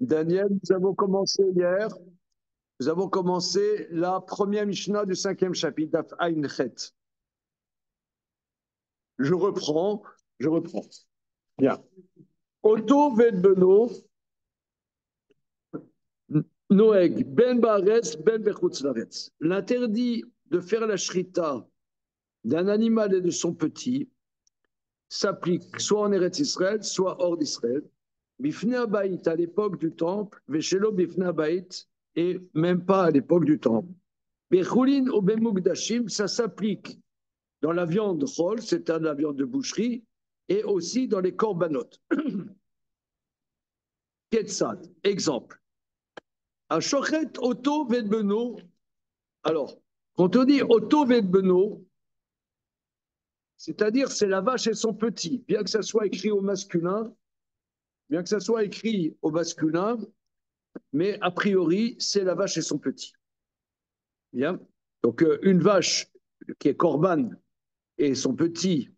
Daniel, nous avons commencé hier, nous avons commencé la première Mishnah du 5e chapitre, Daf Ayin Chet. Je reprends, je reprends. Bien. Otto Vedbeno, Noeg, Ben Baretz, Ben Bechutz Laretz. L'interdit de faire la shrita d'un animal et de son petit s'applique soit en Eretz Israël, soit hors d'Israël. Bifnei Abayit, à l'époque du temple, Veshelo Bifnei Abayit, et même pas à l'époque du temple. Bechulin ou Bemugdashim, ça s'applique dans la viande chol, c'est-à-dire la viande de boucherie, et aussi dans les corbanotes. Ketzad, exemple. À Shochet Otto Vedbeno, alors, quand on dit Otto Vedbeno, c'est-à-dire c'est la vache et son petit, bien que ça soit écrit au masculin, mais a priori, c'est la vache et son petit. Bien. Donc, une vache qui est corban et son petit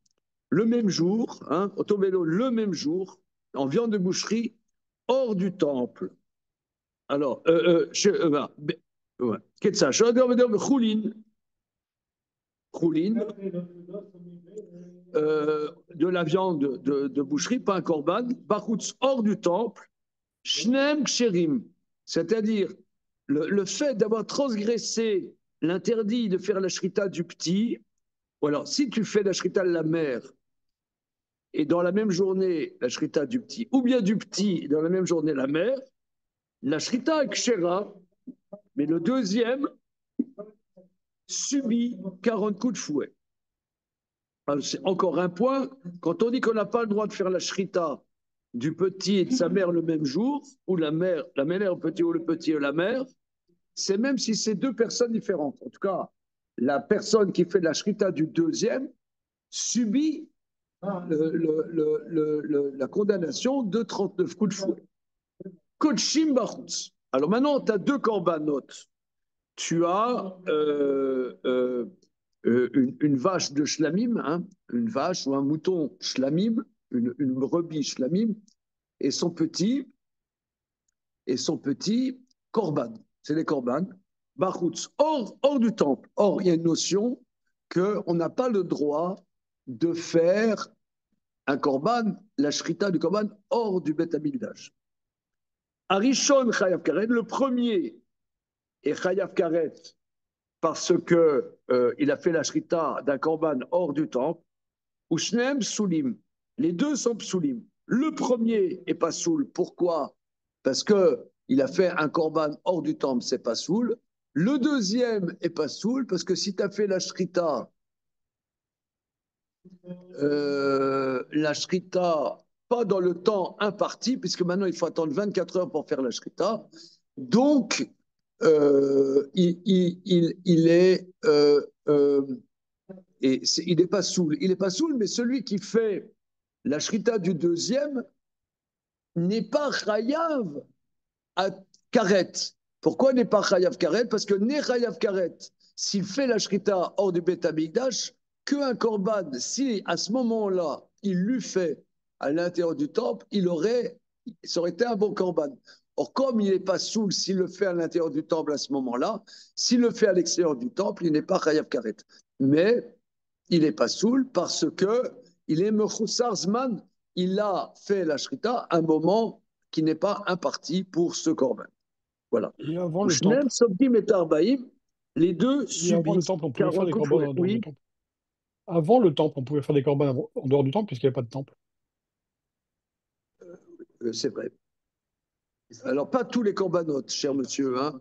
le même jour, hein, automelo le même jour, en viande de boucherie, hors du temple. Alors, qu'est-ce que ça? Choulin, de la viande de boucherie, pas un corban, bachutz, hors du temple, shnem ksherim, c'est-à-dire le fait d'avoir transgressé l'interdit de faire la shrita du petit, ou alors si tu fais la shrita de la mère, et dans la même journée, la shrita du petit, ou bien du petit, dans la même journée, la mère, la shrita est kshera, mais le deuxième subit 40 coups de fouet. Alors, c'est encore un point, quand on dit qu'on n'a pas le droit de faire la shrita du petit et de sa mère le même jour, ou la mère au petit ou le petit et la mère, c'est même si c'est deux personnes différentes. En tout cas, la personne qui fait la shrita du deuxième subit la condamnation de 39 coups de fouet. Kodshim Bachutz. Alors maintenant, tu as deux corbanotes. Tu as une vache de shlamim, hein, une vache ou un mouton shlamim, une brebis shlamim, et son petit korban. C'est les korban. Bachutz, hors du temple. Or, il y a une notion qu'on n'a pas le droit de faire un korban, la shrita du korban, hors du Beth Amikdash. Arishon Chayav Karet, le premier est Chayav Karet parce que il a fait la shrita d'un korban hors du temple, ou Shneem Soulim. Les deux sont psoulim. Le premier est pas soul. Pourquoi? Parce que il a fait un korban hors du temple, c'est pas soul. Le deuxième est pas soul parce que si tu as fait la shrita pas dans le temps imparti, puisque maintenant il faut attendre 24 heures pour faire la shrita. Donc, il est, il n'est pas soul. Il n'est pas soul, mais celui qui fait la shrita du deuxième n'est pas chayav à karet. Pourquoi n'est pas chayav karet? Parce que n'est chayav karet, s'il fait la shrita hors du Beth Amikdash, qu'un korban, si à ce moment-là, il l'eût fait à l'intérieur du temple, ça aurait été un bon korban. Or, comme il n'est pas soul s'il le fait à l'intérieur du temple à ce moment-là, s'il le fait à l'extérieur du temple, il n'est pas chayav karet. Mais il n'est pas soul parce que il est mechoussar zman, il a fait la shrita à un moment qui n'est pas imparti pour ce korban. Voilà. Et avant le Shnem temple, Sobdim et Tarbaïm, les deux et avant le subissent temple, on pouvait faire 40 des coups de corbans fouet. en dehors du Oui, temple. Avant le temple, on pouvait faire des corbans en dehors du temple puisqu'il n'y avait pas de temple. c'est vrai. Alors, pas tous les corbanotes, cher monsieur. Hein.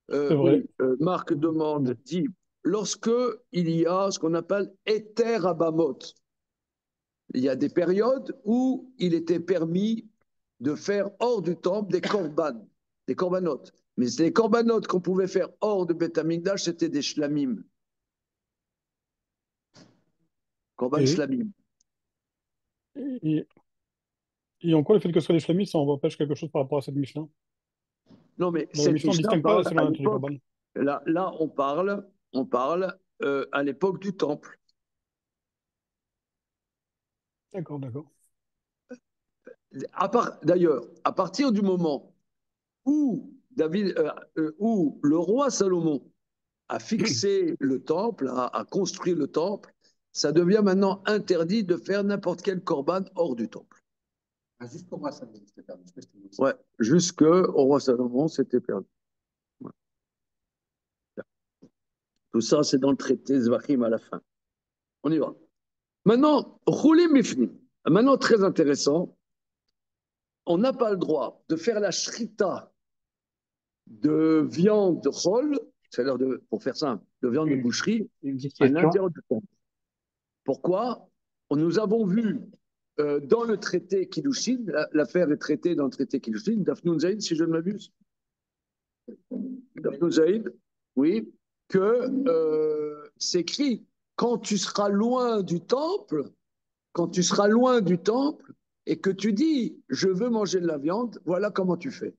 C'est vrai. Oui, Marc demande, dit, lorsque il y a ce qu'on appelle éther abamot, il y a des périodes où il était permis de faire hors du temple des corbanotes. Mais les corbanotes qu'on pouvait faire hors de Beth Amikdash, c'était des shlamim. Korban Et, shlamim. et, et en quoi le fait que ce soit des islamistes, ça empêche quelque chose par rapport à cette Mishnah? Non, mais Dans la cette Mishnah, on ne Mishnah distingue pas parle selon à la nature du l'époque, corban. là on parle à l'époque du temple. D'accord, d'accord. D'ailleurs, à partir du moment où le roi Salomon a fixé le temple, a construit le temple, ça devient maintenant interdit de faire n'importe quel corban hors du temple. Ah, jusqu'au roi Salomon, c'était perdu. Ouais, jusqu'au roi Salomon, c'était perdu. Ouais. Tout ça, c'est dans le traité Zvachim à la fin. On y va. Maintenant, Roulim Mifnim. Maintenant, très intéressant, on n'a pas le droit de faire la shrita de viande de chol, c'est-à-dire, pour faire simple, de viande de boucherie, à l'intérieur du temple. Pourquoi? Nous avons vu dans le traité Kiddushin, l'affaire est traitée dans le traité Kiddushin, Dafnoun Zaïd, si je ne m'abuse. Dafnoun Zaïd, oui, que c'est écrit quand tu seras loin du temple, quand tu seras loin du temple et que tu dis je veux manger de la viande, voilà comment tu fais.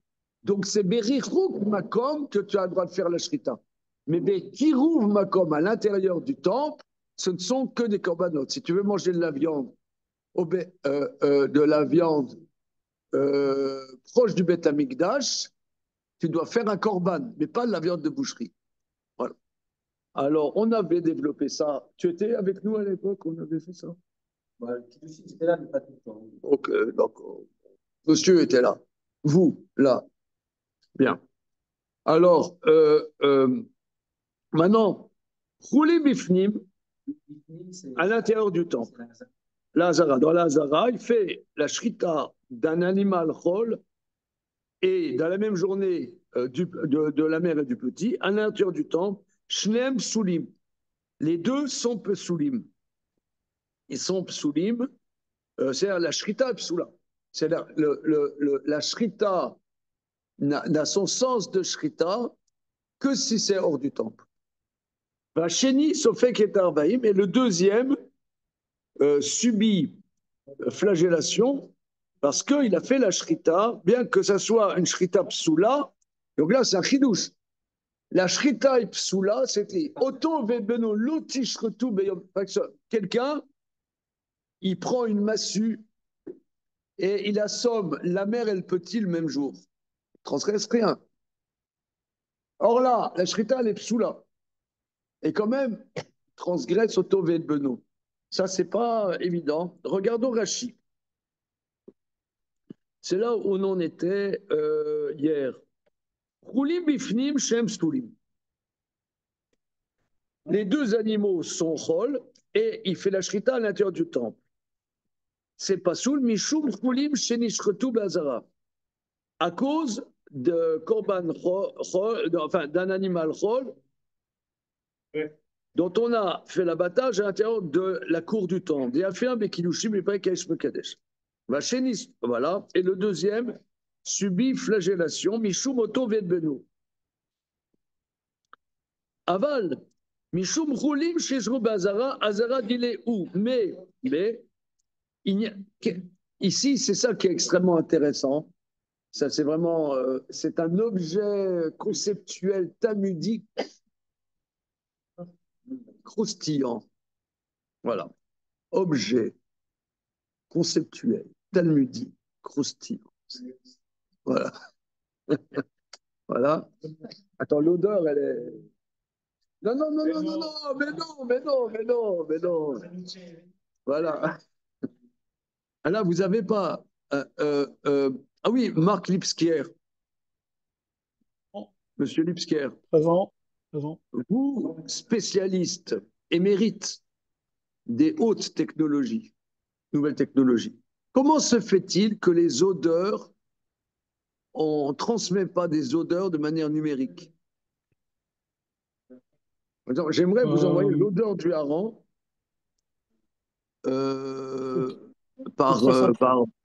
Donc c'est Berichouk Makom que tu as le droit de faire la shrita. Mais Kirouv Makom à l'intérieur du temple, ce ne sont que des corbanotes. Si tu veux manger de la viande, proche du Beth Amikdash, tu dois faire un korban, mais pas de la viande de boucherie. Voilà. Alors, on avait développé ça. Tu étais avec nous à l'époque, on avait fait ça. Bah, c'était là, mais pas tout le temps. Ok, d'accord. Monsieur était là. Vous, là. Bien. Alors, maintenant, rouler bifnim à l'intérieur du temple. L'Azara, dans l'Azara, il fait la shrita d'un animal chol et dans la même journée de la mère et du petit, à l'intérieur du temple, shnem soulim. Les deux sont psoulim. Ils sont psoulim, c'est-à-dire la shrita psoula. C'est-à-dire la shrita n'a son sens de shrita que si c'est hors du temple. Vacheni, Sofek et Arbaïm, et le deuxième subit flagellation parce qu'il a fait la shrita, bien que ça soit une shrita psoula, donc là c'est un chidouche. La shrita et psoula, c'était auto vebeno lotishretu beyom. Quelqu'un, il prend une massue et il assomme la mère et le petit le même jour. Il transgresse rien. Or là, la shrita, elle est psoula. Et quand même, transgresse auto vebeno. Ça, c'est pas évident. Regardons Rashi. C'est là où on en était hier. Roulim bifnim shem stulim. Les deux animaux sont chol et il fait la shrita à l'intérieur du temple. C'est pas soul mishum roulim shenishretu bazara. À cause de korban chol, enfin d'un animal chol dont on a fait l'abattage à l'intérieur de la cour du temple. Il a fait un bekilushim et pas kadesh mekadesh. Voilà. Et le deuxième subit flagellation mishum oto vedbenu. Aval, Mishum Roulim Shezrou Bazara, Azara dit où? Mais, ici, c'est ça qui est extrêmement intéressant. Ça, c'est vraiment, c'est un objet conceptuel talmudique croustillant. Voilà. Objet conceptuel talmudique croustillant. Voilà. Voilà. Attends, l'odeur, elle est. Non, non, non, non, non, non, mais non, mais non, mais non, mais non. Voilà. Ah là, vous n'avez pas. Ah oui, Marc Lipskier, monsieur Lipskier, Présent. Présent. vous, spécialiste émérite des hautes technologies, nouvelles technologies, comment se fait-il que les odeurs, on ne transmet pas des odeurs de manière numérique? J'aimerais vous envoyer Euh, l'odeur du hareng c'est c'est par, très simple.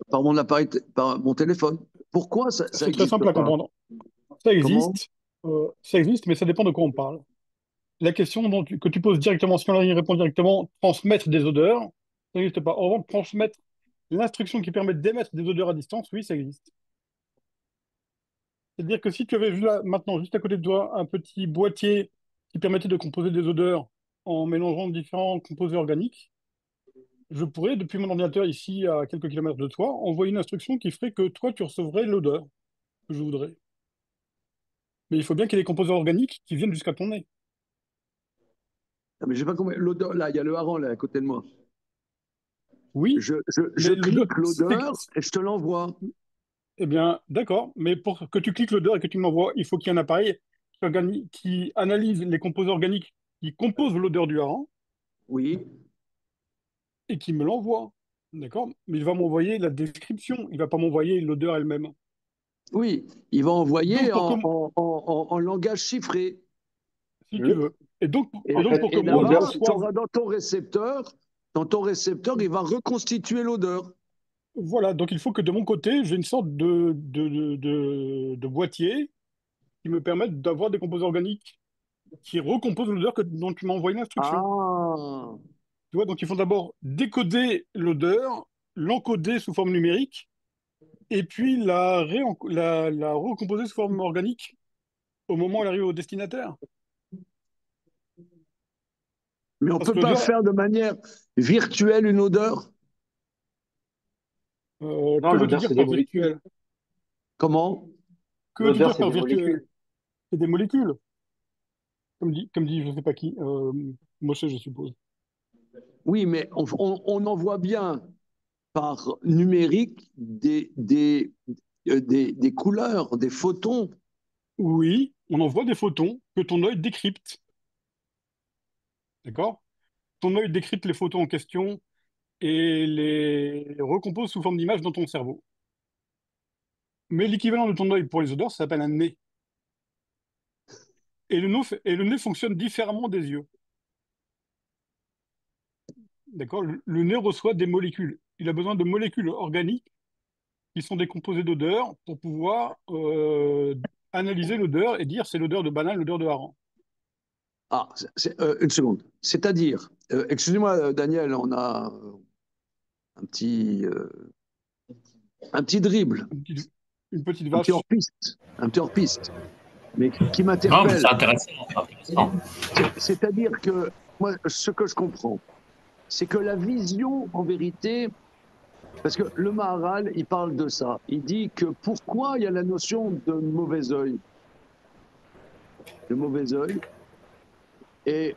par mon appareil, par mon téléphone. Pourquoi ça C'est très n'existe simple à pas? comprendre. Comment? Ça existe, mais ça dépend de quoi on parle. La question que tu poses directement, si on y répond directement, transmettre des odeurs, ça n'existe pas. En revanche, transmettre l'instruction qui permet d'émettre des odeurs à distance, oui, ça existe. C'est-à-dire que si tu avais vu là, maintenant, juste à côté de toi, un petit boîtier qui permettait de composer des odeurs en mélangeant différents composés organiques, je pourrais, depuis mon ordinateur ici à quelques kilomètres de toi, envoyer une instruction qui ferait que toi, tu recevrais l'odeur que je voudrais. Mais il faut bien qu'il y ait des composants organiques qui viennent jusqu'à ton nez. Ah, mais j'ai pas compris. L'odeur, là, il y a le hareng là, à côté de moi. Oui, Je mais l'odeur, clique l'odeur et je te l'envoie. eh bien, d'accord, mais pour que tu cliques l'odeur et que tu me l'envoies, il faut qu'il y ait un appareil qui analyse les composants organiques qui composent l'odeur du hareng Oui, et qui me l'envoie. D'accord? Mais il va m'envoyer la description, il va pas m'envoyer l'odeur elle-même. oui. Il va Donc, envoyer en langage chiffré. si tu Oui. veux. En Pour fait, que Et moi, je là-bas, l'odeur, tu reçoive, auras dans ton récepteur, il va reconstituer l'odeur. voilà, donc il faut que de mon côté, j'ai une sorte de boîtier qui me permette d'avoir des composants organiques qui recomposent l'odeur dont tu m'as envoyé l'instruction. Ah, Tu vois, donc il faut d'abord décoder l'odeur, l'encoder sous forme numérique, et puis la recomposer sous forme organique au moment où elle arrive au destinataire. mais on Parce peut que pas l'odeur, faire de manière virtuelle une odeur? non, que veux-tu l'odeur, dire c'est des par molécules. virtuel? Comment? Que veux-tu L'odeur, dire c'est par des virtuel? molécules. C'est des molécules, comme dit je sais pas qui, Moshe, je suppose. Oui, mais on en voit bien par numérique des couleurs, des photons. Oui, on envoie des photons que ton œil décrypte. D'accord? Ton œil décrypte les photos en question et les recompose sous forme d'image dans ton cerveau. Mais l'équivalent de ton œil pour les odeurs, ça s'appelle un nez. Et le nez fonctionne différemment des yeux. D'accord? Le nez reçoit des molécules. Il a besoin de molécules organiques qui sont des composés d'odeur pour pouvoir analyser l'odeur et dire c'est l'odeur de banane, l'odeur de hareng. Ah, une seconde. C'est-à-dire, excusez-moi, Daniel, on a un petit, euh, un petit dribble, Une une petite vache. un petit hors-piste, mais qui Non, mais c'est m'interpelle. intéressant, c'est intéressant. C'est-à-dire que moi, ce que je comprends, c'est que la vision, en vérité, parce que le Maharal, il parle de ça. Il dit que pourquoi il y a la notion de mauvais œil et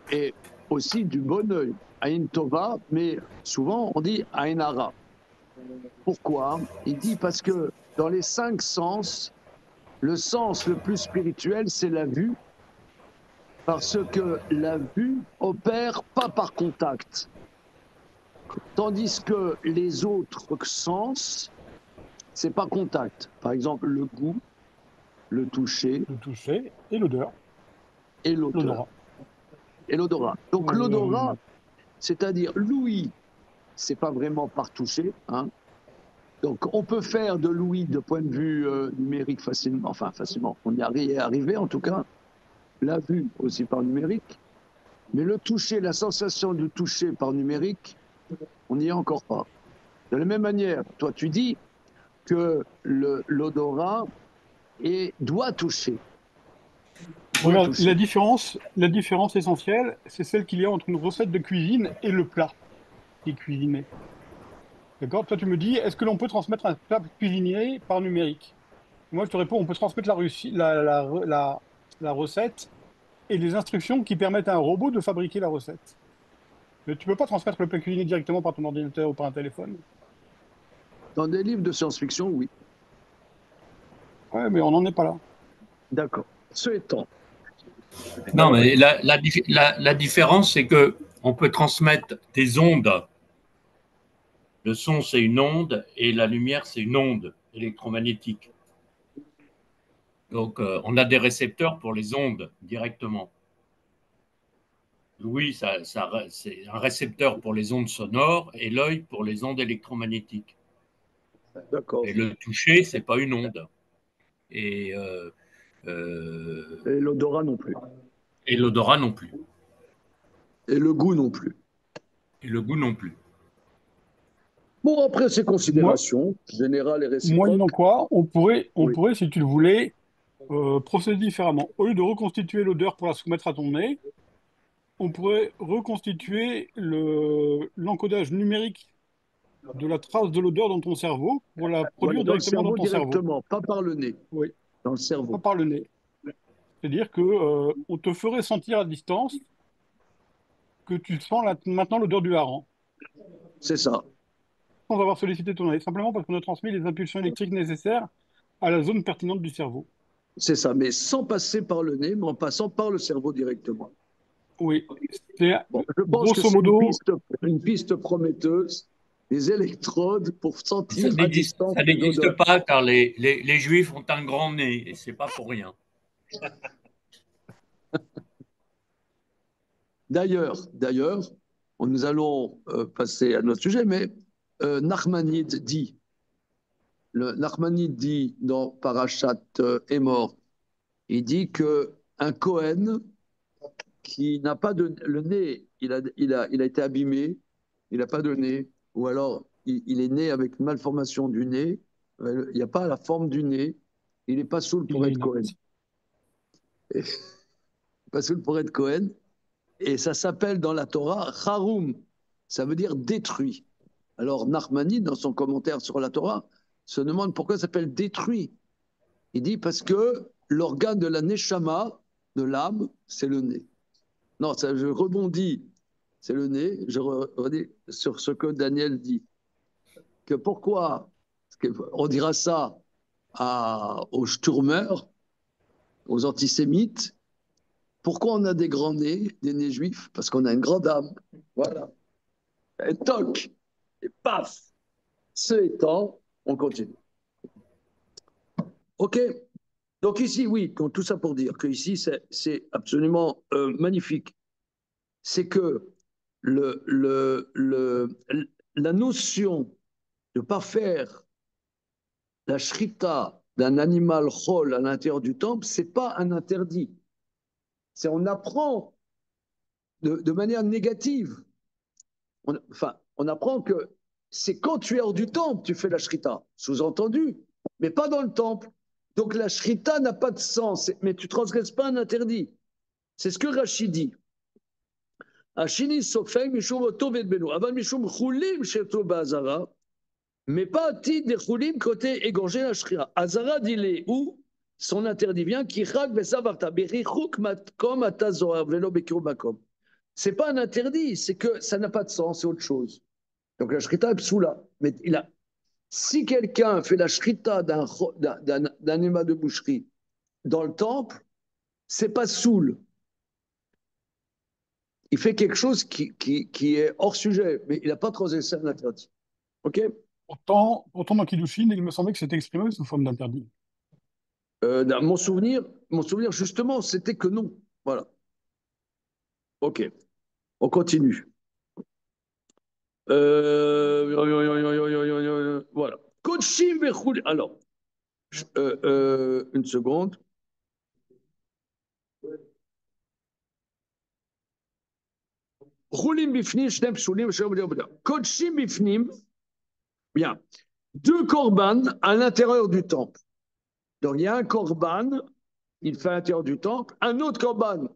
aussi du bon œil, Aïn Tova, mais souvent on dit Aïn Hara. Pourquoi? Il dit parce que dans les cinq sens, le sens le plus spirituel, c'est la vue, parce que la vue opère pas par contact, tandis que les autres sens, c'est pas contact. Par exemple, le goût, le toucher Le toucher et l'odeur, et l'odeur l'odorat. et l'odorat. Donc l'odorat, Euh, c'est-à-dire l'ouïe, c'est pas vraiment par toucher, hein. Donc on peut faire de l'ouïe de point de vue numérique facilement, enfin facilement, on y est arrivé en tout cas, la vue aussi par numérique, mais le toucher, la sensation du toucher par numérique, on n'y est encore pas. De la même manière, toi tu dis que l'odorat doit toucher, doit regarde, toucher. la différence essentielle, c'est celle qu'il y a entre une recette de cuisine et le plat qui est cuisiné. D'accord? Toi, tu me dis, est-ce que l'on peut transmettre un plat cuisiné par numérique? Moi, je te réponds, on peut transmettre la recette et les instructions qui permettent à un robot de fabriquer la recette. Mais tu peux pas transmettre le plat cuisiné directement par ton ordinateur ou par un téléphone. Dans des livres de science-fiction, oui. Ouais, mais on n'en est pas là. D'accord. Ce étant, Non, mais la différence, c'est que on peut transmettre des ondes. Le son, c'est une onde, et la lumière, c'est une onde électromagnétique. Donc, on a des récepteurs pour les ondes directement. Oui, c'est un récepteur pour les ondes sonores et l'œil pour les ondes électromagnétiques. d'accord. Et le toucher, c'est pas une onde. Et, euh, Et l'odorat non plus. et l'odorat non plus. Et le goût non plus. Et le goût non plus. Bon, après ces Moi, considérations générales et moyennant réciproques, quoi, on oui. pourrait, si tu le voulais, procéder différemment. Au lieu de reconstituer l'odeur pour la soumettre à ton nez, on pourrait reconstituer l'encodage numérique de la trace de l'odeur dans ton cerveau pour la Voilà, produire dans le directement dans cerveau ton cerveau. directement, pas par le nez, Oui, dans le pas cerveau. par le nez. C'est-à-dire que on te ferait sentir à distance que tu sens maintenant l'odeur du hareng, C'est ça. sans avoir sollicité ton oreille, simplement parce qu'on a transmis les impulsions électriques nécessaires à la zone pertinente du cerveau. C'est ça. Mais sans passer par le nez, mais en passant par le cerveau directement. Oui, c'est Bon, je pense que grosso c'est modo, une piste prometteuse. Des électrodes pour sentir à distance Ça les n'existe odeurs. pas car les Juifs ont un grand nez et c'est pas pour rien. D'ailleurs, nous allons passer à notre sujet, mais Nachmanide dit dans Parashat Emor, il dit que un Cohen qui n'a pas de le nez, il a été abîmé, il n'a pas de nez, ou alors il est né avec une malformation du nez, il n'y a pas la forme du nez, il n'est pas saoul il pour est être Cohen. inapte. Pas saoul pour être Cohen. Et ça s'appelle dans la Torah Harum, ça veut dire détruit. Alors Nachmani, dans son commentaire sur la Torah, se demande pourquoi ça s'appelle détruit. Il dit parce que l'organe de la neshama, de l'âme, c'est le nez. Non, ça, je rebondis, c'est le nez. Je redis sur ce que Daniel dit. Que pourquoi on dira ça aux Sturmers, aux antisémites. Pourquoi on a des grands nez, des nez juifs? Parce qu'on a une grande âme. Voilà. Et toc, et paf. Ce étant, on continue. OK. Donc ici, oui, donc tout ça pour dire que ici, c'est absolument magnifique. C'est que la notion de ne pas faire la shrita d'un animal chol à l'intérieur du temple, ce n'est pas un interdit. C'est on apprend de manière négative. On apprend que c'est quand tu es hors du temple, tu fais la shrita, sous-entendu, mais pas dans le temple. Donc la shrita n'a pas de sens, mais tu ne transgresses pas un interdit. C'est ce que Rachid dit. Ashini sofeng mishum otovet beno, aval mishum chulim sheto ba'azara, mais pas tid des chulim côté égorger la shrita. Azara dit où son interdit vient, qui chak besavarta, berichuk matkom atazoar, velo bekiru makom. C'est pas un interdit, c'est que ça n'a pas de sens, c'est autre chose. Donc la shrita est psoula. Mais si quelqu'un fait la shrita d'un animal de boucherie dans le temple, c'est pas soul. Il fait quelque chose qui est hors sujet, mais il n'a pas transgressé un interdit. OK. Pourtant, dans Kiddushin, il me semblait que c'était exprimé sous forme d'interdit. Mon souvenir, justement, c'était que non. Voilà. OK. On continue. Voilà. Coachim alors, une seconde. Roulim bifnim, shnem psulim, Coachim bifnim, bien. Deux korban à l'intérieur du temple. Donc il y a un korban, il fait à l'intérieur du temple. Un autre korban,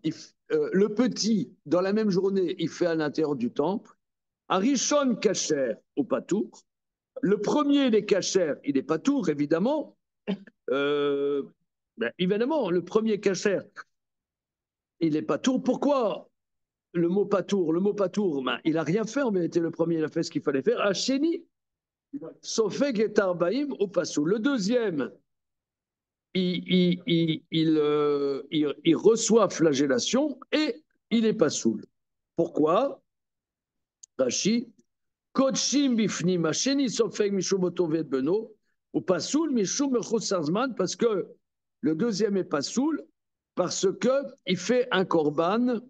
le petit, dans la même journée, il fait à l'intérieur du temple. Un rishon kacher au patour. Le premier, il est kacher, il est patour, évidemment. Évidemment, le premier kacher, il est patour. Pourquoi le mot patour? Le mot patour, il n'a rien fait en vérité. Le premier, il a fait ce qu'il fallait faire. Hacheni, sofeg et arbaim au passou. Le deuxième, il reçoit flagellation et il n'est pas saoul. Pourquoi? Rashi, Kodshim bifnim, Hacheni sofeg mishum otovet beno, ou pas saoul, mishum mechosarzman, parce que le deuxième est pas saoul, parce qu'il fait un korban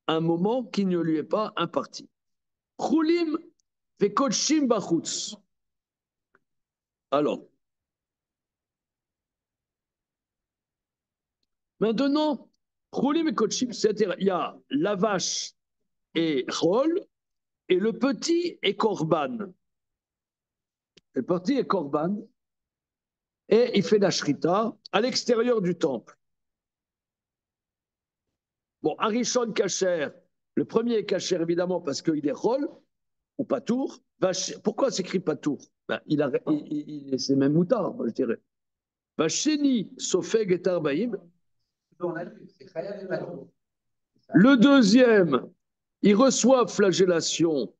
un moment qui ne lui est pas imparti. Chulim ve kodshim bachutz. Alors, maintenant, chulim et kodshim, c'est-à-dire il y a la vache et chol, et le petit est korban. Le petit est korban, et il fait la shrita à l'extérieur du temple. Bon, Arishon Kacher, le premier est Kacher évidemment parce qu'il est chol, ou patour. Pourquoi s'écrit patour? C'est même moutard, je dirais. Vacheni sofeg et arbaïm. C'est Khayab et Patour. Le deuxième, il reçoit flagellation.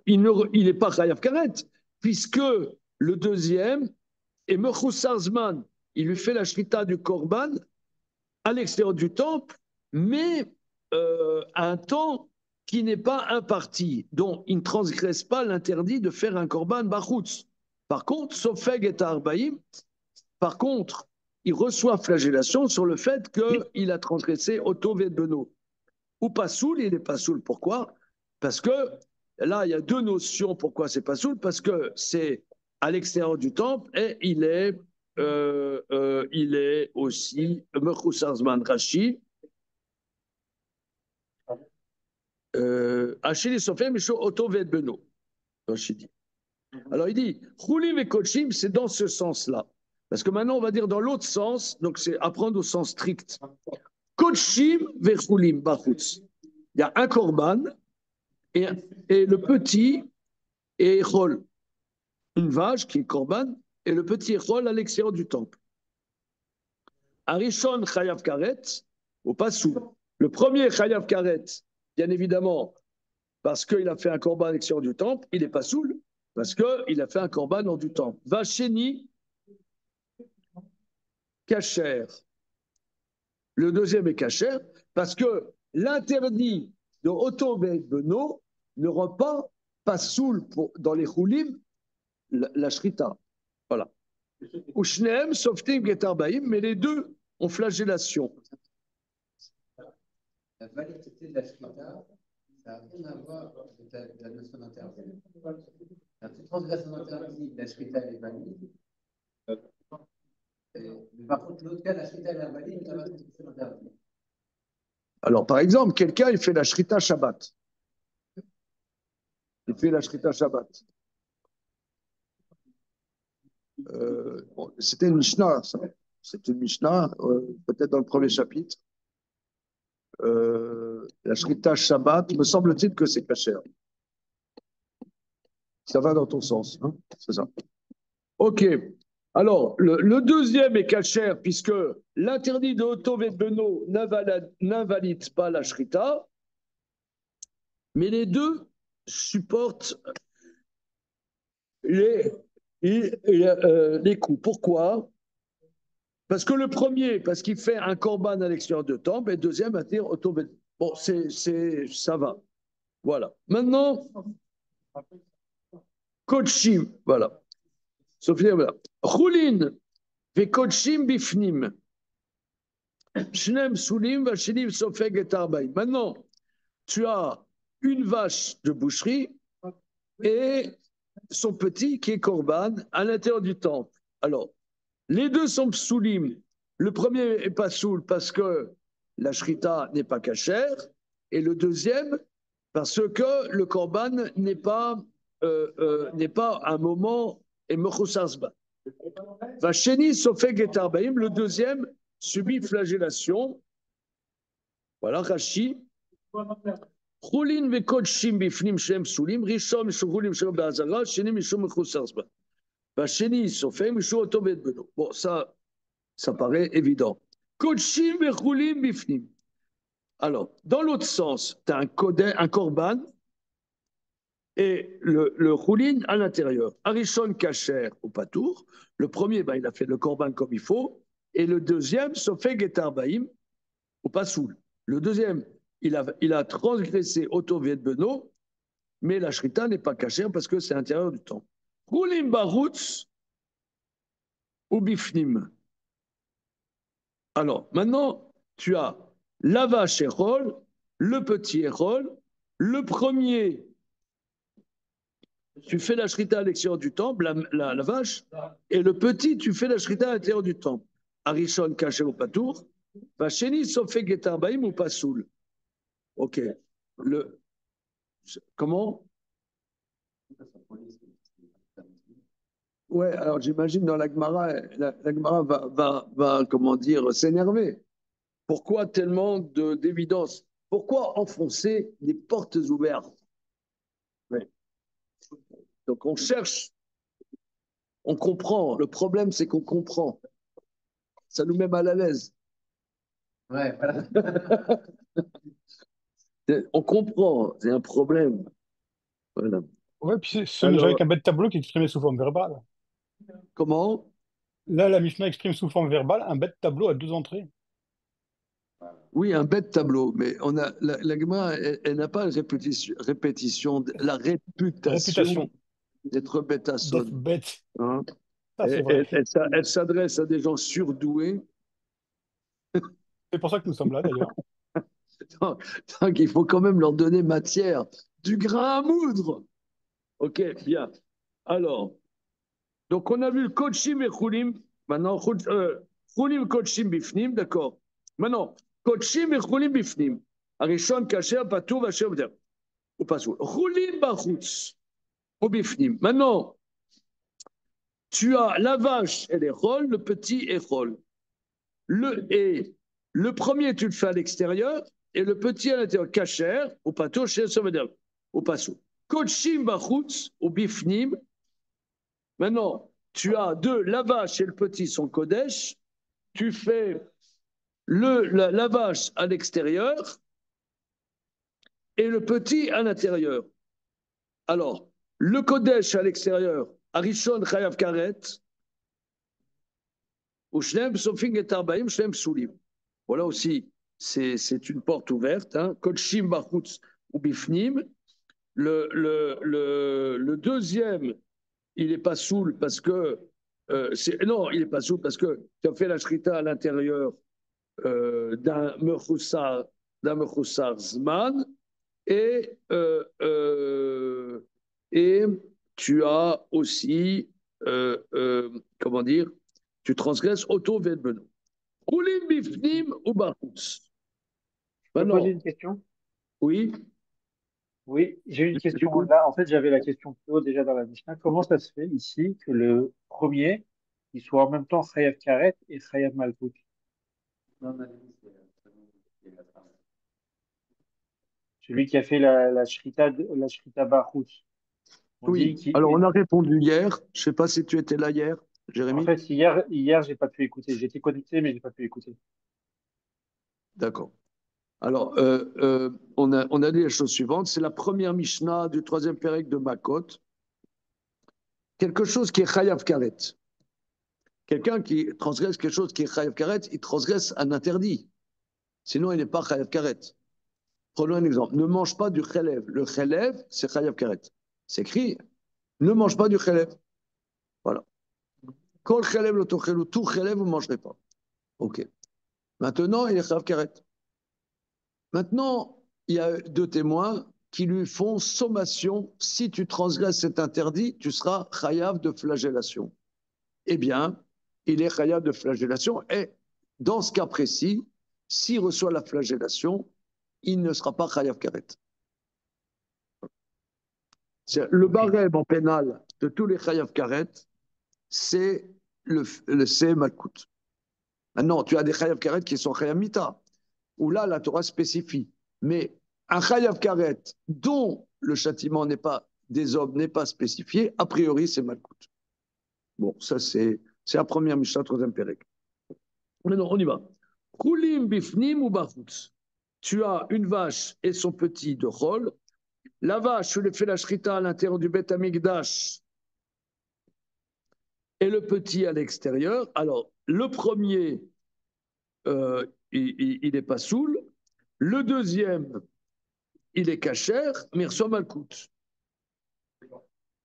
Il n'est pas Chayav Karet, puisque le deuxième est Mechoussar Zman. Il lui fait la shrita du Korban à l'extérieur du temple, mais à un temps qui n'est pas imparti, dont il ne transgresse pas l'interdit de faire un Korban Bachutz. Par contre, Sofeg et Arbaïm, par contre, il reçoit flagellation sur le fait qu'il a transgressé Otov et Beno. Ou pas soul, il n'est pas soul. Pourquoi? Parce que là, il y a deux notions pourquoi c'est pas soul. Parce que c'est à l'extérieur du temple et il est aussi Mechoussar Zman Rashi. Achille Sofem Misho Otov et Beno. Alors il dit, Choulim et Kochim, c'est dans ce sens-là. Parce que maintenant, on va dire dans l'autre sens, donc c'est apprendre au sens strict. Kochim ve Choulim, Bachutz. Il y a un korban et le petit est Echol. Une vache qui est korban et le petit Echol à l'extérieur du temple. Arishon Chayav Karet, ou pas sous. Le premier Chayav Karet, bien évidemment, parce qu'il a fait un korban à l'extérieur du temple, il n'est pas soul, parce qu'il a fait un korban hors du temple. Vacheni, Kacher. Le deuxième est Kacher, parce que l'interdit de Otto Beno ne rend pas soul dans les Choulim la shrita. Voilà. Ushneem, Softim, Getarbaïm, mais les deux ont flagellation. La validité de la Shrita, ça n'a rien à voir avec la notion d'interdit. La transgression d'interdit, la Shrita, elle est valide. Mais par contre, l'autre cas, la Shrita, elle est invalide, mais la transgression d'interdit. Alors, par exemple, quelqu'un, il fait la Shrita Shabbat. Il fait la Shrita Shabbat. C'était une Mishnah, ça. C'est une Mishnah, peut-être dans le premier chapitre. La Shrita Shabbat, me semble-t-il que c'est kasher. Ça va dans ton sens, hein? C'est ça. Ok. Alors, le deuxième est kasher, puisque l'interdit de Otov et Beno n'invalide pas la Shrita, mais les deux supportent les coups. Pourquoi? Parce que le premier, parce qu'il fait un korban à l'extérieur de temple, et le deuxième, va dire Otov et... Bon, ça va. Voilà. Maintenant, Kochim, voilà. Sophia, voilà. Choulin, ve Kochim bifnim. Shnem Soulim, Vachilim, Sofeg et Arbaï. Maintenant, tu as une vache de boucherie et son petit qui est Korban à l'intérieur du temple. Alors, les deux sont Soulim. Le premier n'est pas Soul parce que la Shrita n'est pas cachère et le deuxième parce que le Korban n'est pas un moment et Mechoussasba. Vacheni Sofeg et Arbaïm, le deuxième subit flagellation. Voilà, Rashi. Choulin vekodshim bifnim shem sulim, rishon mishuchulim shem be'azara, sheni mishum mechoussasba. Vacheni Sofeg mishum otobet beno. Bon, ça paraît évident. Kodshim vechoulim bifnim. Alors, dans l'autre sens, tu as un korban et le choulin à l'intérieur. Arishon kacher au patour. Le premier, ben, il a fait le korban comme il faut. Et le deuxième, Sofeg et Arbaïm, au pasoul. Le deuxième, il a transgressé Otoviet Beno, mais la Shrita n'est pas cachée parce que c'est à l'intérieur du temple. Roulim Barutz ou Bifnim. Alors, maintenant, tu as la vache Erol, le petit Erol. Le premier, tu fais la Shrita à l'extérieur du temple, la vache, et le petit, tu fais la Shrita à l'intérieur du temple. Arishon caché au patour, Vacheni Sofeg et Arbaïm ou Pasoul. Ok. Comment? Ouais, alors j'imagine dans la Gemara va comment dire, s'énerver. Pourquoi tellement d'évidence? Pourquoi enfoncer des portes ouvertes? Ouais. Donc on cherche On comprend. Le problème, c'est qu'on comprend. Ça nous met mal à l'aise. Ouais, voilà. On comprend, c'est un problème. Voilà. Ouais, puis ce n'est jamais Alors, qu'un bête tableau qui est exprimé sous forme verbale. comment? Là, la Mishnah exprime sous forme verbale un bête tableau à deux entrées. Oui, un bête tableau, mais on a, la Gemara, elle n'a pas la répétition, la réputation Réputation d'être bête à d'être sonne. bête. Hein. Ça, c'est vrai. Elle s'adresse à des gens surdoués. C'est pour ça que nous sommes là, d'ailleurs. Donc, il faut quand même leur donner matière, du grain à moudre. Ok, bien. Alors, donc on a vu Kochim et Chulim. Maintenant, Chulim, Kochim, Bifnim, d'accord. Maintenant, Kochim et Chulim, Bifnim. Arishon, Kacher, Patou, Vacher, ou pas sous. Chulim, Bachutz, ou Bifnim. Maintenant, tu as la vache et les rôles, le petit et rôle. Le premier, tu le fais à l'extérieur, et le petit à l'intérieur, Kacher, ou Patou, chez Sauvedel, ou pas sous. Kochim, Bachutz, ou Bifnim. Maintenant, tu as la vache et le petit sont Kodesh. Tu fais la vache à l'extérieur et le petit à l'intérieur. Alors, le Kodesh à l'extérieur, Arishon Chayav Karet, ou Shlem Sofing et Arbaim, Shlem Soulim. Voilà aussi, c'est une porte ouverte. Hein. Kodshim Bachutz ou Bifnim. Le deuxième, il n'est pas soul parce que. Non, il n'est pas soul parce que tu as fait la shrita à l'intérieur d'un mechoussar Zman et, et tu as aussi, comment dire, tu transgresses auto vedbeno. Roulim bifnim ou barutz. Je peux poser Maintenant, une question? oui, Oui, j'ai une question j'écoute. là. En fait, j'avais la question plus haut déjà dans la Mishnah. Comment ça se fait ici que le premier, il soit en même temps Chayav Karet et Chayav Malkout? Non, on a dit, c'est la femme. Celui qui a fait la Shrita Barhout. On dit Oui, alors on qu'il, a répondu hier. Je ne sais pas si tu étais là hier, en Jérémy. fait, hier, j'ai pas pu écouter. J'étais connecté, mais j'ai pas pu écouter. D'accord. Alors, on a dit la chose suivante. C'est la première Mishnah du troisième Pérec de Makot. Quelque chose qui est Chayav Karet. Quelqu'un qui transgresse quelque chose qui est Chayav Karet, il transgresse un interdit. Sinon, il n'est pas Chayav Karet. Prenons un exemple. Ne mange pas du Chelev. Le Chelev, c'est Chayav Karet. C'est écrit, ne mange pas du Chelev. Voilà. Kol Chelev le tochelu, tout Chelev, vous ne mangerez pas. OK. Maintenant, il est Chayav Karet. Maintenant, il y a deux témoins qui lui font sommation. Si tu transgresses cet interdit, tu seras Chayav de flagellation. Eh bien, il est Chayav de flagellation. Et dans ce cas précis, s'il reçoit la flagellation, il ne sera pas Chayav Karet. Le Ok. barème en pénal de tous les Chayav Karet, c'est le Malkout. Maintenant, tu as des Chayav Karet qui sont Chayav Mita, où là, la Torah spécifie. Mais un Chayav Karet dont le châtiment n'est pas des hommes n'est pas spécifié, a priori, c'est Malkout. Bon, ça, c'est la première Mishnah, troisième Pérec. Maintenant, on y va. Kulim bifnim ou bachutz. Tu as une vache et son petit de Chol. La vache, tu lui fais la shrita à l'intérieur du Beth Amikdash et le petit à l'extérieur. Alors, le premier, il n'est pas soul. Le deuxième, il est cachère, mais il reçoit malkout.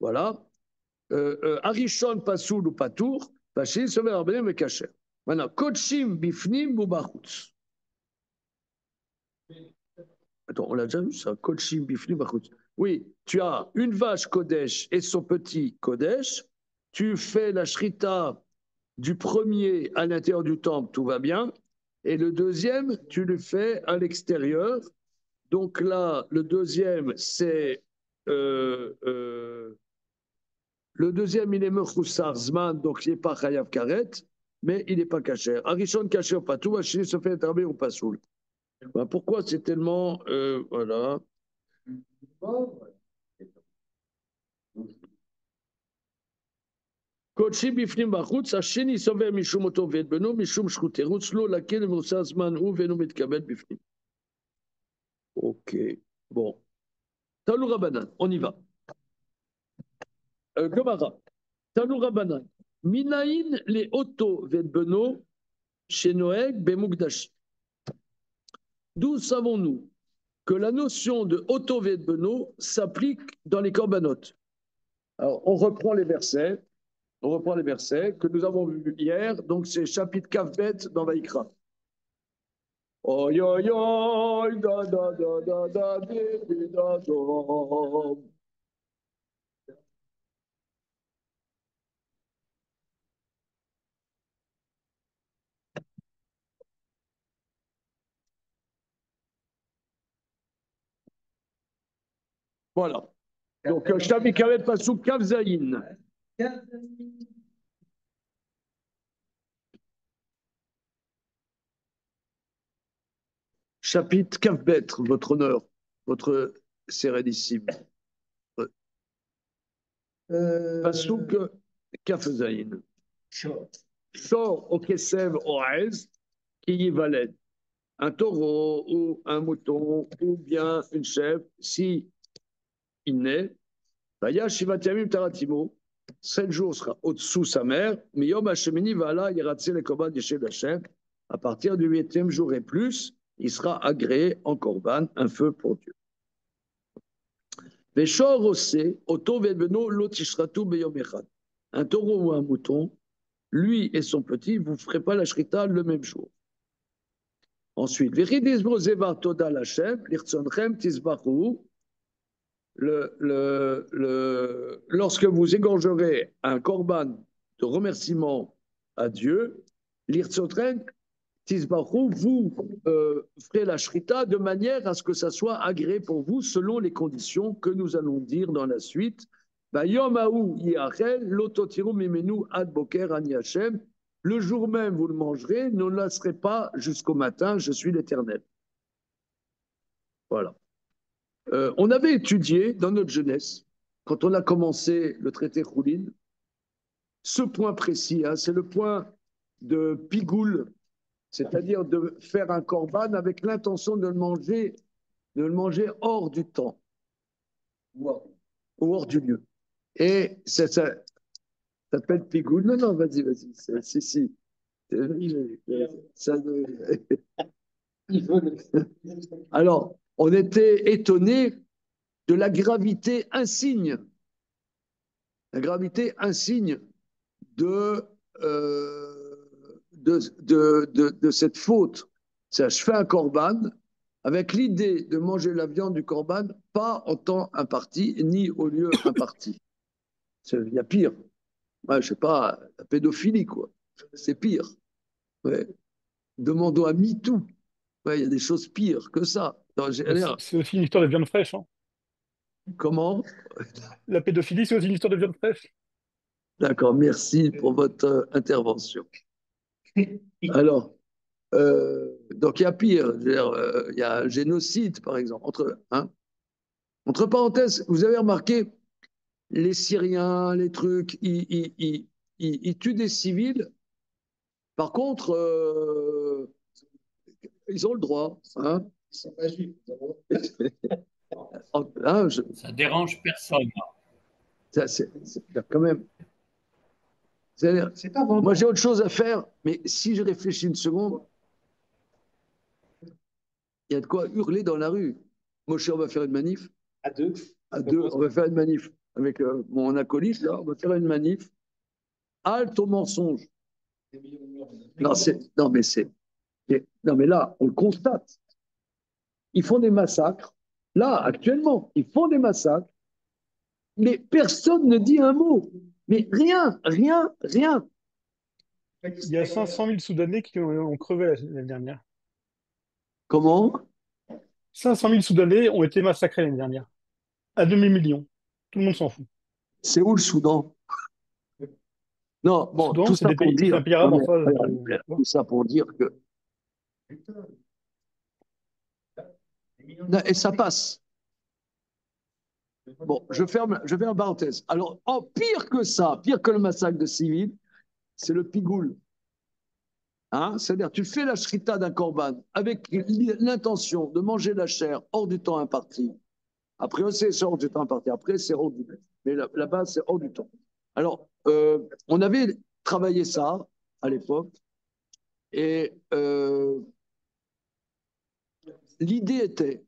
Voilà. Arishon, pas soul ou pas tour. Pachil, sauver arbenem et cachère. Maintenant, kochim, bifnim ou bachutz. Attends, on l'a déjà vu ça. Kochim, bifnim, bachutz. Oui, tu as une vache Kodesh et son petit Kodesh. Tu fais la shrita du premier à l'intérieur du temple, tout va bien. Et le deuxième, tu le fais à l'extérieur. Donc là, le deuxième, c'est. Le deuxième, il est Mechoussar Zman, donc il n'est pas Chayav Karet, mais il n'est pas Kacher. Arishon Kacher Patou, Achille se fait intermer ou pas soul. Ben, pourquoi c'est tellement. Voilà. קודשי בפנים בחוץ, השני סובר משום אותו ואת בנו, משום שכות תירוץ לו, לקן ומוסר זמן הוא ואינו מתכבד בפנים. Ok, bon. Talou Rabbanan, on y va. Gemara. Talou Rabbanan. Minaïn les auto vet beno chez Noël bemugdash. D'où savons-nous que la notion de auto vet beno s'applique dans les corbanotes? Alors, on reprend les versets. On reprend les versets que nous avons vus hier. Donc, c'est chapitre Kafbet dans Vaïkra. Oy, oy, oy, da, da, da, da, da, di, da, da. Voilà. Donc, chapitre Kafbet, Pasuk Kavzaïn. Chapitre Kafbet, votre honneur, votre sérénissime. Pasuk Kafzaïn. Sort au Kesev Oez, qui y valait un taureau ou un mouton ou bien une chèvre, si il naît, Vaya Shivatamim Taratimo, 7 jours sera au-dessous sa mère, mais Yom Hashemini Vala Yeratzé le Korban Yeshev Hashem, à partir du 8e jour et plus, il sera agréé en Korban, un feu pour Dieu. Veshor Ose, Oto Vedbeno Lotishratu Beyom Echad. Un taureau ou un mouton, lui et son petit, vous ne ferez pas la shrita le même jour. Ensuite, Vechidizbo Zevar Toda Hashem, Lirtzonchem Tizbachu. Lorsque vous égorgerez un korban de remerciement à Dieu, l'irtzotren tisbachu, vous ferez la shrita de manière à ce que ça soit agréé pour vous selon les conditions que nous allons dire dans la suite. Le jour même, vous le mangerez, ne le laisserez pas jusqu'au matin, je suis l'Éternel. Voilà. On avait étudié dans notre jeunesse, quand on a commencé le traité Choulin, ce point précis, hein, c'est le point de pigoule, c'est-à-dire de faire un korban avec l'intention de le manger hors du temps, ou hors du lieu. Et ça s'appelle pigoule. Non, vas-y, si. Alors, on était étonnés de la gravité insigne de cette faute. C'est-à-dire, je fais un korban avec l'idée de manger la viande du korban, pas en temps imparti, ni au lieu imparti. Il y a pire. Ouais, je sais pas, la pédophilie, quoi. C'est pire. Ouais. Demandons à MeToo. Ouais, il y a des choses pires que ça. C'est aussi une histoire de viande fraîche. Hein. Comment? La pédophilie, c'est aussi une histoire de viande fraîche. D'accord, merci pour votre intervention. Alors, donc il y a pire. Il y a un génocide, par exemple. Entre parenthèses, vous avez remarqué, les Syriens, les trucs, ils tuent des civils. Par contre, ils ont le droit. Hein. Ils sont pas juifs. Ça dérange personne. C'est quand même. C'est pas bon. Moi, j'ai autre chose à faire, mais si je réfléchis une seconde, il y a de quoi hurler dans la rue. Moshe, on va faire une manif. À deux. On va faire une manif. Avec mon acolyte, là, on va faire une manif. Halte au mensonge. Non, mais là, on le constate. Ils font des massacres. Là, actuellement, ils font des massacres. Mais personne ne dit un mot. Mais rien. Il y a 500 000 Soudanais qui ont crevé l'année dernière. Comment? 500 000 Soudanais ont été massacrés l'année dernière. À demi-million. Tout le monde s'en fout. C'est où le Soudan? Non, bon, Soudan, tout ça pour dire. Tout ça pour dire que. Et ça passe. Bon, je ferme parenthèse. Alors, pire que ça, pire que le massacre de civils, c'est le pigoule. Hein, c'est-à-dire, tu fais la shrita d'un korban avec l'intention de manger la chair hors du temps imparti. Après, c'est hors du temps imparti. Après, c'est hors du temps. Mais la base, c'est hors du temps. Alors, on avait travaillé ça à l'époque. Et l'idée était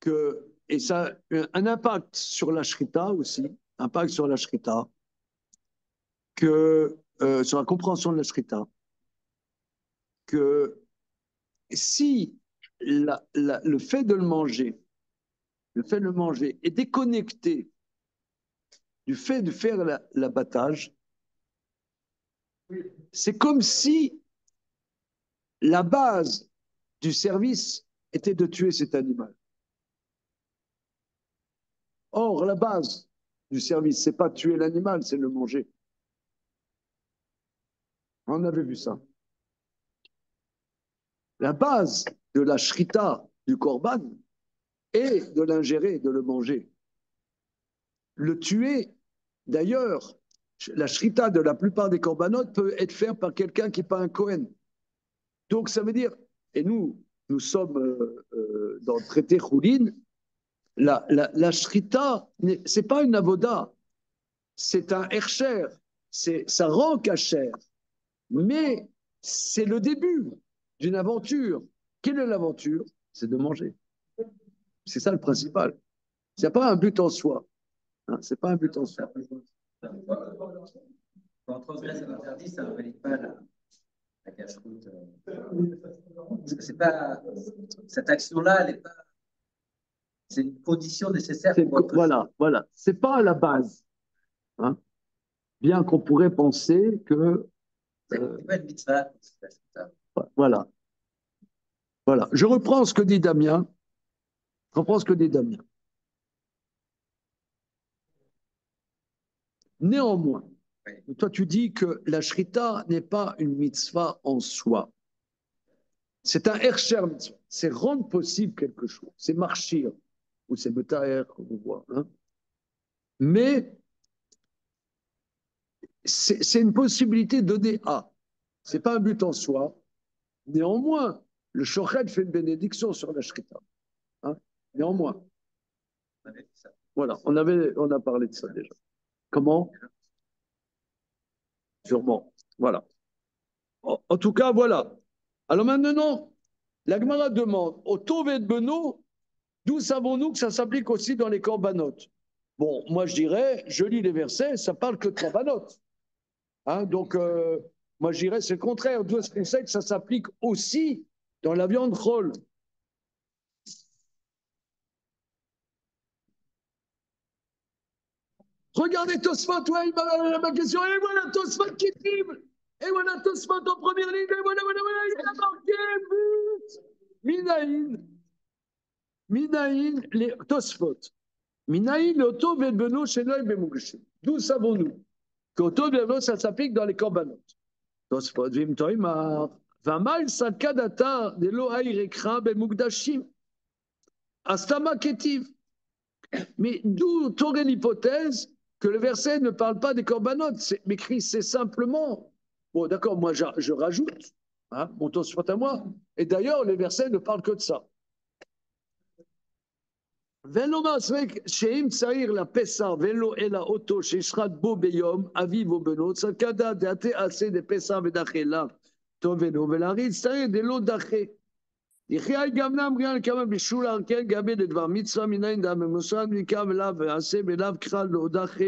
que, et ça a un impact sur la shrita aussi, impact sur la shrita, que, sur la compréhension de la shrita, que si le fait de le manger est déconnecté du fait de faire l'abattage, c'est comme si la base du service était de tuer cet animal. Or, la base du service, c'est pas tuer l'animal, c'est le manger. On avait vu ça. La base de la shrita du korban est de l'ingérer, de le manger. Le tuer, d'ailleurs, la shrita de la plupart des corbanotes peut être faite par quelqu'un qui n'est pas un Kohen. Donc ça veut dire, et nous sommes dans le traité Choulin, la shrita, ce n'est pas une avoda, c'est un hercher, ça rend kasher, mais c'est le début d'une aventure. Quelle est l'aventure? C'est de manger. C'est ça le principal. Ce n'est pas un but en soi. Hein, c'est pas un but en soi. Quand on transgresse un interdit, ça ne valide pas la cache-route. C'est pas, cette action-là, elle est pas. C'est une condition nécessaire pour voilà. C'est pas à la base. Hein. Bien qu'on pourrait penser que. C'est pas une mitzvah. Voilà. Je reprends ce que dit Damien. Néanmoins, toi tu dis que la shrita n'est pas une mitzvah en soi. C'est un hersher mitzvah. C'est rendre possible quelque chose. C'est marchir. Ou c'est betaher, comme on voit. Hein. Mais c'est une possibilité donnée à. Ce n'est pas un but en soi. Néanmoins, le shochet fait une bénédiction sur la shrita. Hein. Néanmoins. Voilà, on a parlé de ça déjà. Comment? Sûrement. Voilà. En tout cas, voilà. Alors maintenant, la Gemara demande au Tov et Beno, d'où savons-nous que ça s'applique aussi dans les corbanotes? Bon, moi je dirais, je lis les versets, ça parle que de corbanotes. Hein, donc, moi je dirais c'est le contraire. D'où est-ce qu'on sait que ça s'applique aussi dans la viande chol? Regardez Tosfot, ouais, ma question, et voilà Tosfot qui dribble. Et voilà Tosfot en première ligne, et voilà, il a marqué but. Minaïn, les Tosfot. Minaïn, le Tov et Beno, chez l'œil Bemouglché. D'où savons-nous qu'au Tov et Beno, ça s'applique dans les korbanot. Tosfot, Vim Toimar. Vamal Sakadata, de Lohaï Rekra Bemugdashim. Astama Ketiv. Mais d'où t'aurais l'hypothèse que le verset ne parle pas des corbanotes, mais Christ, c'est simplement. Bon, d'accord, moi je rajoute, hein, mon Tosfot à moi, et d'ailleurs, les versets ne parlent que de ça. Velo masrek sheim tsair la pesa velo ela auto shishrat bo beyom aviv o benot sakada date assez de pesa vedachela toveno velarid tsair de lo dache יחיה גם נמריאן כמה בישול ארכן גבי לדבר מצווה מנין דם ממוסד מקם אליו ועשה בלאו כחל להודחה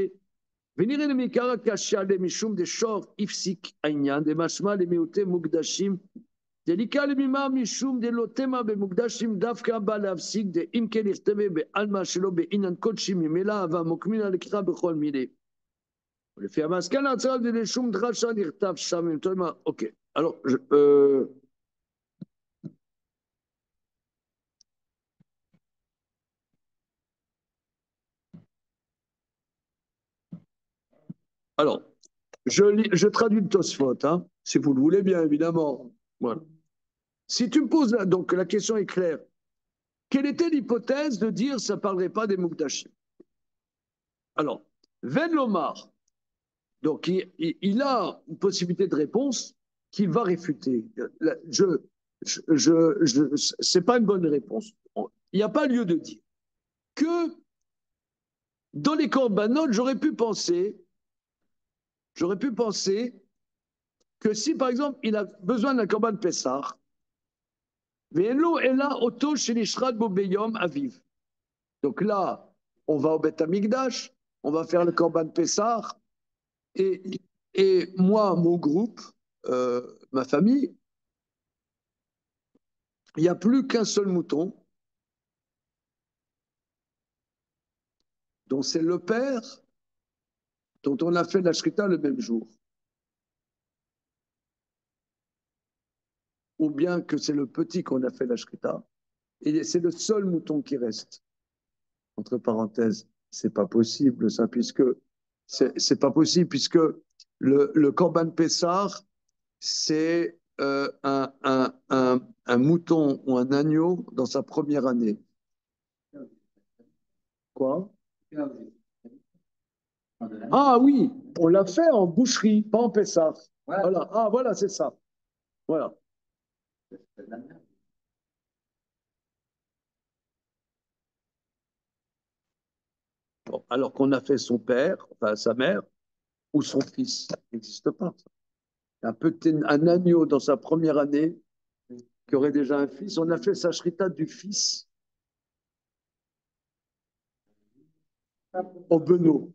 ונראה למעיקר הקשה למשום דשור הפסיק העניין דמשמע למיעוטי מוקדשים דליקה למימה משום דלא תמה במוקדשים דווקא בא להפסיק דאם כן יכתבה בעלמא שלו בעינן קודשי ממילא והמוקמין לקחה בכל מיני ולפי המסקנה הצרה דלשום דרשה נכתב שם אוקיי alors Alors, je traduis le Tosfot, hein, si vous le voulez bien, évidemment. Voilà. Si tu me poses, donc la question est claire. Quelle était l'hypothèse de dire que ça ne parlerait pas des Moukdashim? Alors, Ven Lomar, donc il a une possibilité de réponse qu'il va réfuter. C'est pas une bonne réponse. Il n'y a pas lieu de dire que dans les corbanotes, j'aurais pu penser que si, par exemple, il a besoin d'un corban Pessah, Ve'enlo ela oto shenishrat bo beyom aviv. Donc là, on va au Beth Amikdash, on va faire le corban Pessah, et, et moi, mon groupe, ma famille, il n'y a plus qu'un seul mouton, dont c'est le père, dont on a fait la shrita le même jour. Ou bien que c'est le petit qu'on a fait la shrita, et c'est le seul mouton qui reste. Entre parenthèses, c'est pas possible, ça, puisque c'est pas possible, puisque le Korban Pessah, c'est un mouton ou un agneau dans sa première année. Quoi? Ah oui, on l'a fait en boucherie, pas en Pessah. Voilà. Ah voilà, c'est ça. Voilà. Bon, alors qu'on a fait son père, enfin sa mère, ou son fils. Ça n'existe pas. Un agneau dans sa première année, qui aurait déjà un fils. On a fait sa shrita du fils au Beno.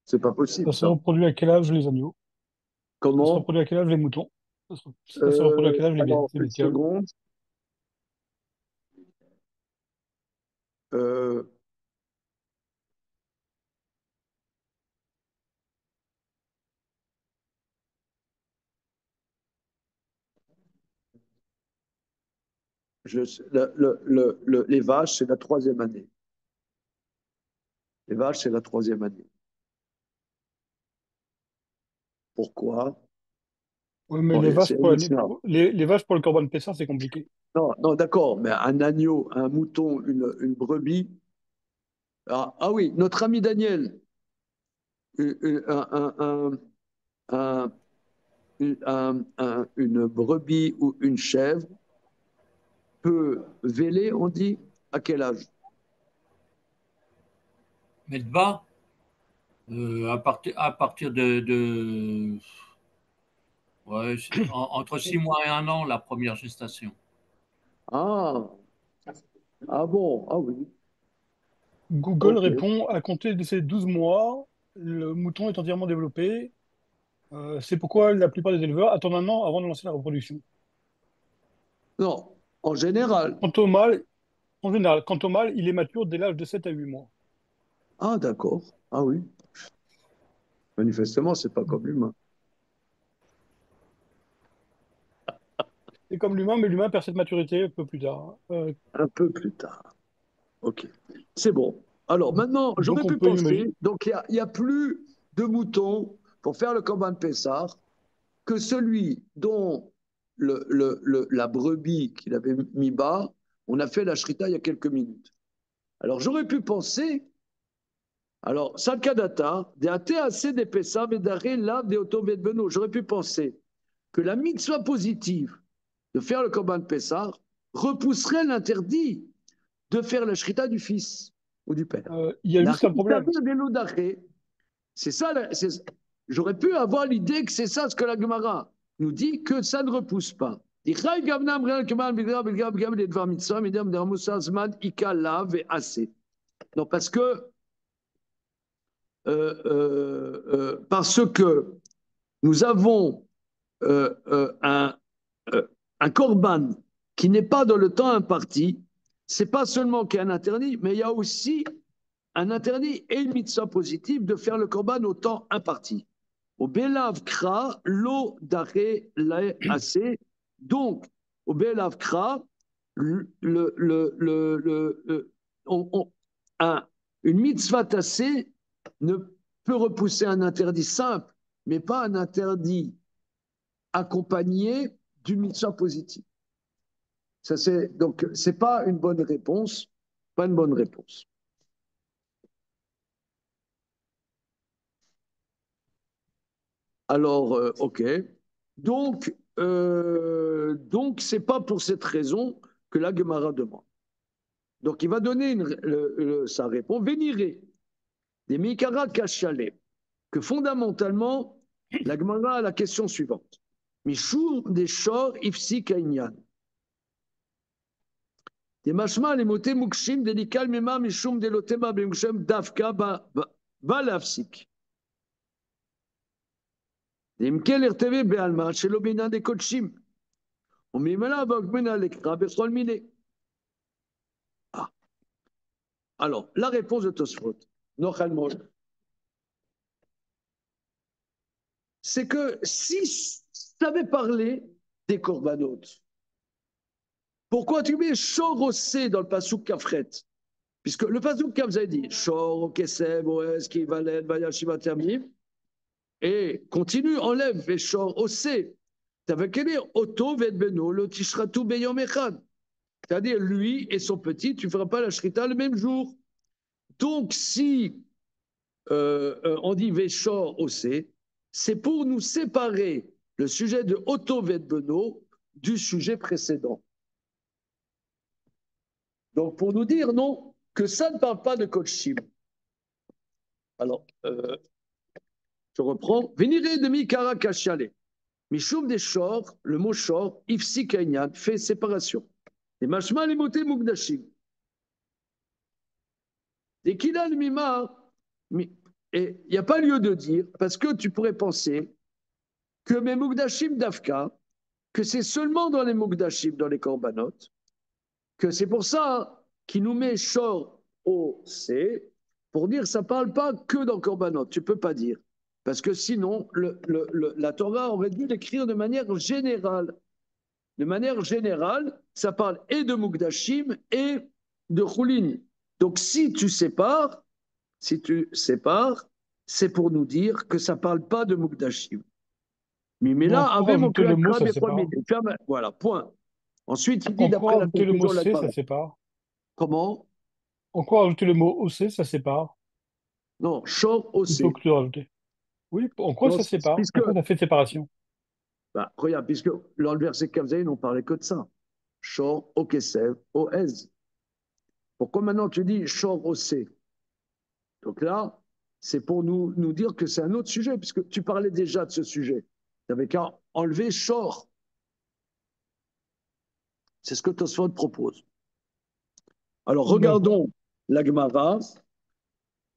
C'est pas possible, Ça se ça. reproduit à quel âge les agneaux? Ça se Comment? reproduit à quel âge les moutons? Ça se reproduit à quel âge Alors, les une bestioles? seconde. Euh, je, les vaches, c'est la troisième année. Les vaches, c'est la troisième année. Pourquoi? Oui, mais Bon, les vaches c'est pour, Mishnah. les vaches pour le corban Pessah, c'est compliqué. Non, non, d'accord, mais un agneau, un mouton, une brebis. Ah oui, notre ami Daniel, un, un, une brebis ou une chèvre peut véler, on dit, à quel âge? Medba, à partir ouais, entre 6 mois et 1 an, la première gestation. Ah, ah bon, ah oui, Google ok. répond à compter de ces 12 mois, le mouton est entièrement développé. C'est pourquoi la plupart des éleveurs attendent un an avant de lancer la reproduction. Non, en général. Quant au mâle, en général, quant au mâle, il est mature dès l'âge de 7 à 8 mois. Ah d'accord, ah oui. Manifestement, c'est pas comme l'humain. C'est comme l'humain, mais l'humain perd cette maturité un peu plus tard. Un peu plus tard. Ok, c'est bon. Alors maintenant, Donc j'aurais on pu peut imaginer. penser, donc il y a plus de moutons pour faire le Corban Pessah que celui dont la brebis qu'il avait mis bas, on a fait la shrita il y a quelques minutes. Alors j'aurais pu penser, alors Salkadata, de assez des Pessah, Vedare, là, de Beno. J'aurais pu penser que la mitzvah positive de faire le Corban Pessah repousserait l'interdit de faire la shrita du fils ou du père. Il y a La juste un problème. c'est ça, j'aurais pu avoir l'idée que c'est ça ce que la Gemara nous dit, que ça ne repousse pas. Non, parce que nous avons un korban qui n'est pas dans le temps imparti, c'est pas seulement qu'il y a un interdit, mais il y a aussi un interdit et une mitzvah positive de faire le korban au temps imparti. Au belav kra, lo dare la assez. Donc, au belav kra, une mitzvah tassée ne peut repousser un interdit simple, mais pas un interdit accompagné d'une mitzvah positive. Donc, c'est pas une bonne réponse. Pas une bonne réponse. Alors, ok. Donc, c'est pas pour cette raison que la Gemara demande. Donc, il va donner sa réponse. Véniré, des Mikara Kachalé, que fondamentalement, la Gemara a la question suivante. Mishum des Shor Ifsi Kainyan. Des mashma les motés mukshim délical mema mishum de lotema bemukshim davka ba lafsik. Des mkel irteve bealma shelo bina de kodshim. On mimela bokmena lekra bechol mine. Ah. Alors, la réponse de Tosfot, Nochalmol, c'est que si ça avait parlé des corbanotes, pourquoi tu mets Shor Osé dans le Passouk Kafret? Puisque le Passouk Kaf, vous avez dit Shor, Keseb, Oes, Kivalen, Vayashiva Termim, et continue, enlève les Shor Osé. Ça veut dire Oto Vedbeno, le Tishratu Beyom Echad. C'est-à-dire lui et son petit, tu ne feras pas la Shrita le même jour. Donc si on dit Veshor Osé, c'est pour nous séparer le sujet de Oto Vedbeno du sujet précédent. Donc, pour nous dire, non, que ça ne parle pas de Kodshim. Alors, je reprends. Venire de Mikara Kachale. Mishum des Shor, le mot Shor, Ifsi Kainyan, fait séparation. Et Mashma les motés Mugdashim. Et Kilal Mima, et il n'y a pas lieu de dire, parce que tu pourrais penser que mes Mugdashim d'Afka, que c'est seulement dans les Mugdashim, dans les Korbanot, que c'est pour ça qu'il nous met Shor au C, pour dire que ça ne parle pas que dans Korbanot. Tu ne peux pas dire. Parce que sinon, la Torah aurait dû l'écrire de manière générale. De manière générale, ça parle et de Mukdashim et de Choulin. Donc si tu sépares, c'est pour nous dire que ça ne parle pas de Mukdashim. Mais là, avec mon le mot, ça sépare. Voilà, point. Ensuite, il dit d'après la conclusion, le mot C, la ça sépare. Comment? Encore ajouter le mot OC, ça sépare. Non, Shor OC. Il faut que tu rajoutes. Oui, en quoi ça sépare? Puisque, pourquoi ça fait séparation? Bah, regarde, puisque dans le verset Kavzaïn, on parlait que de ça. Shor, Okesev, Oez. Pourquoi maintenant tu dis Shor OC? Donc là, c'est pour nous dire que c'est un autre sujet, puisque tu parlais déjà de ce sujet. Tu n'avais qu'à enlever Shor. C'est ce que Tosfot propose. Alors, regardons la Gemara.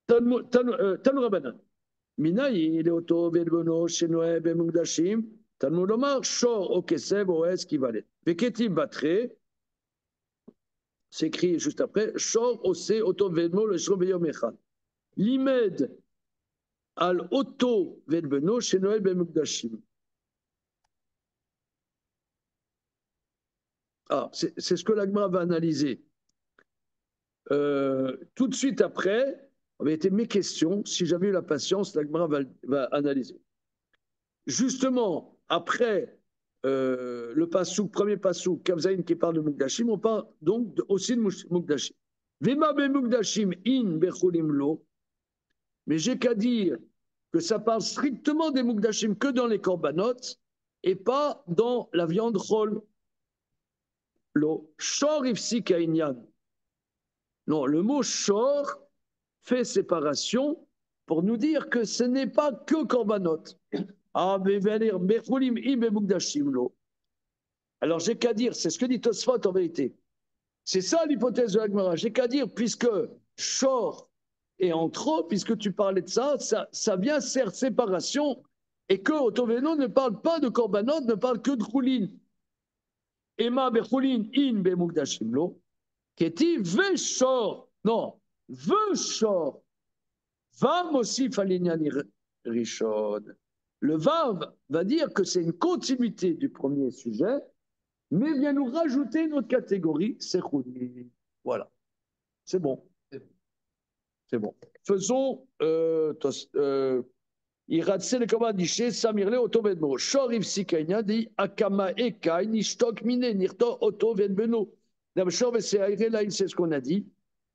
Tanu Rabbanan. Mina, il est auto, Belbono, Shenoe, Bemugdashim. Talmud Lomar, Shor, Okesev, Oez, Kivalet. Veketim Batre, c'est écrit juste après, Shor, Ose, Auto, Vedmo, le Shro, Beyom Echad. Limed, Al, Auto, Vedbeno, Shenoe, Bemugdashim. Ah, c'est ce que l'Agma va analyser. Tout de suite après, avait été mes questions. Si j'avais eu la patience, l'Agma va analyser. Justement, après le pasouk, premier pasouk, Kavzaïn qui parle de Mukdashim, on parle donc aussi de Mukdashim. Vema be Mukdashim in bechulim lo, mais j'ai qu'à dire que ça parle strictement des Mukdashim que dans les korbanot et pas dans la viande chol. Lo, shor ifsi kainyan. Non, le mot shor fait séparation pour nous dire que ce n'est pas que korbanot. Ah, mais bechulim in be Mukdashim lo. Alors j'ai qu'à dire, c'est ce que dit Tosfot en vérité. C'est ça l'hypothèse de l'Agmara. J'ai qu'à dire, puisque Shor est en trop, puisque tu parlais de ça, ça vient faire séparation, et que Otoveno ne parle pas de Korbanot, ne parle que de Choulin. Ema bechulin in bemukdashim lo, keti ve Shor. Non, ve Shor. Vav mosif alinyan rishon. Le Vav va dire que c'est une continuité du premier sujet, mais vient nous rajouter une autre catégorie, c'est Chouli. Voilà. C'est bon. C'est bon. Faisons Iratse le Kamadishe, Samirle, Otovedmo. Shoriv Sikainia dit Akama Ekai, Nishtok Mine, Nirto, Otovedbeno. D'abord, c'est ce qu'on a dit.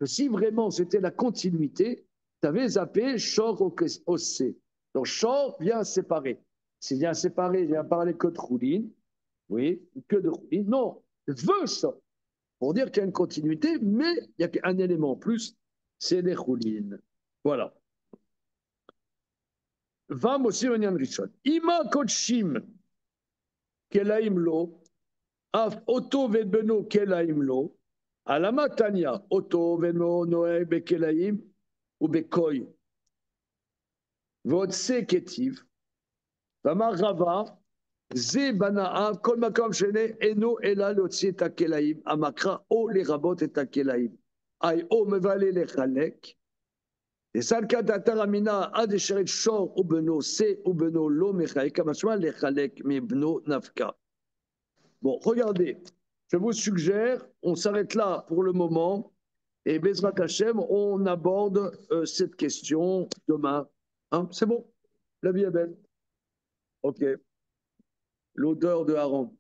Que si vraiment c'était la continuité, tu avais zappé Shor Ossé. Donc Shor vient séparer. C'est bien séparé, il vient parler que de Choulin. Oui, que de Choulin. Non, veut ça. Pour dire qu'il y a une continuité, mais il y a un élément en plus, c'est les Choulin. Voilà. Vam aussi Onyan Rishon. Ima Kodshim Kelaim Lo, Af Oto Vedbeno Kelaim Lo, Alama Tanya, Oto Vedbeno Noé Bekelaim ou Bekoy. Votse Ketiv, Vamar Rava, Ze Banaa, Kol Makam Shene, Eno Ela Lotsi et Akelaim, Amakra, O les Rabot et Akelaim. Ay O Mevale le Chalek. Et Salka Tataramina, Adesheret Shor, Ubeno, Se, Ubeno, Lo, Mechae, Kamashma, le Chalek, Mebno, Nafka. Bon, regardez, je vous suggère, on s'arrête là pour le moment, et Bezrat Hashem, on aborde cette question demain. Hein, c'est bon? La vie est belle. Ok. L'odeur de Aaron.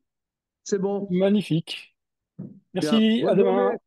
C'est bon? Magnifique. Bien. Merci, à Bonne demain. journée.